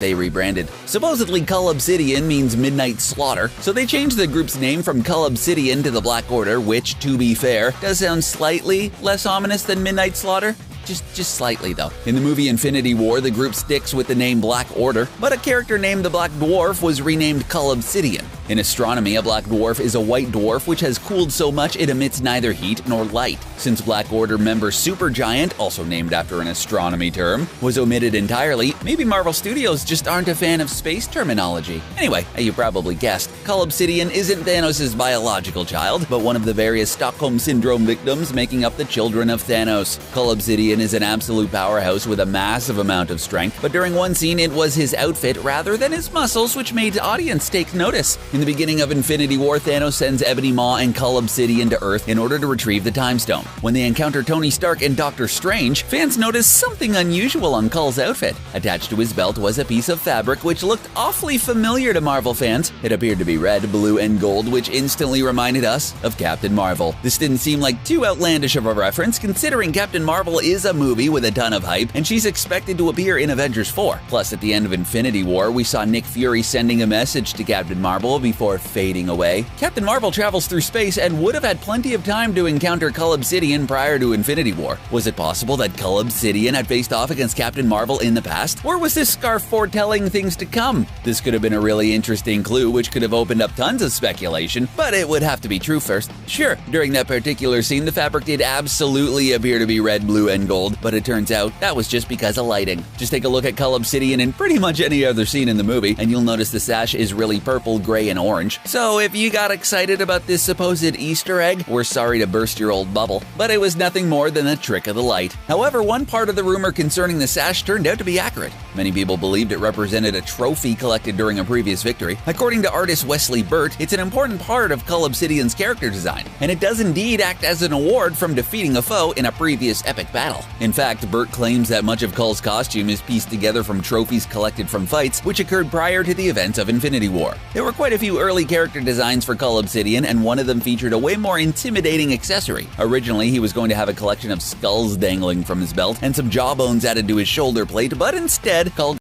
they rebranded. Supposedly, Cull Obsidian means Midnight Slaughter, so they changed the group's name from Cull Obsidian to the Black Order, which, to be fair, does sound slightly less ominous than Midnight Slaughter. Just slightly, though. In the movie Infinity War, the group sticks with the name Black Order, but a character named the Black Dwarf was renamed Cull Obsidian. In astronomy, a black dwarf is a white dwarf which has cooled so much it emits neither heat nor light. Since Black Order member Supergiant, also named after an astronomy term, was omitted entirely, maybe Marvel Studios just aren't a fan of space terminology. Anyway, you probably guessed, Cull Obsidian isn't Thanos' biological child, but one of the various Stockholm Syndrome victims making up the children of Thanos. Cull Obsidian is an absolute powerhouse with a massive amount of strength, but during one scene it was his outfit rather than his muscles which made the audience take notice. In the beginning of Infinity War, Thanos sends Ebony Maw and Cull Obsidian to Earth in order to retrieve the Time Stone. When they encounter Tony Stark and Doctor Strange, fans noticed something unusual on Cull's outfit. Attached to his belt was a piece of fabric which looked awfully familiar to Marvel fans. It appeared to be red, blue, and gold, which instantly reminded us of Captain Marvel. This didn't seem like too outlandish of a reference, considering Captain Marvel is a movie with a ton of hype, and she's expected to appear in Avengers 4. Plus, at the end of Infinity War, we saw Nick Fury sending a message to Captain Marvel before fading away. Captain Marvel travels through space and would have had plenty of time to encounter Cull Obsidian prior to Infinity War. Was it possible that Cull Obsidian had faced off against Captain Marvel in the past? Or was this scarf foretelling things to come? This could have been a really interesting clue which could have opened up tons of speculation, but it would have to be true first. Sure, during that particular scene, the fabric did absolutely appear to be red, blue, and gold, but it turns out that was just because of lighting. Just take a look at Cull Obsidian in pretty much any other scene in the movie, and you'll notice the sash is really purple, gray, and orange. So if you got excited about this supposed Easter egg, we're sorry to burst your old bubble, but it was nothing more than a trick of the light. However, one part of the rumor concerning the sash turned out to be accurate. Many people believed it represented a trophy collected during a previous victory. According to artist Wesley Burt, it's an important part of Cull Obsidian's character design, and it does indeed act as an award from defeating a foe in a previous epic battle. In fact, Burt claims that much of Cull's costume is pieced together from trophies collected from fights which occurred prior to the events of Infinity War. There were quite a few early character designs for Cull Obsidian, and one of them featured a way more intimidating accessory. Originally, he was going to have a collection of skulls dangling from his belt and some jawbones added to his shoulder plate, but instead, Cull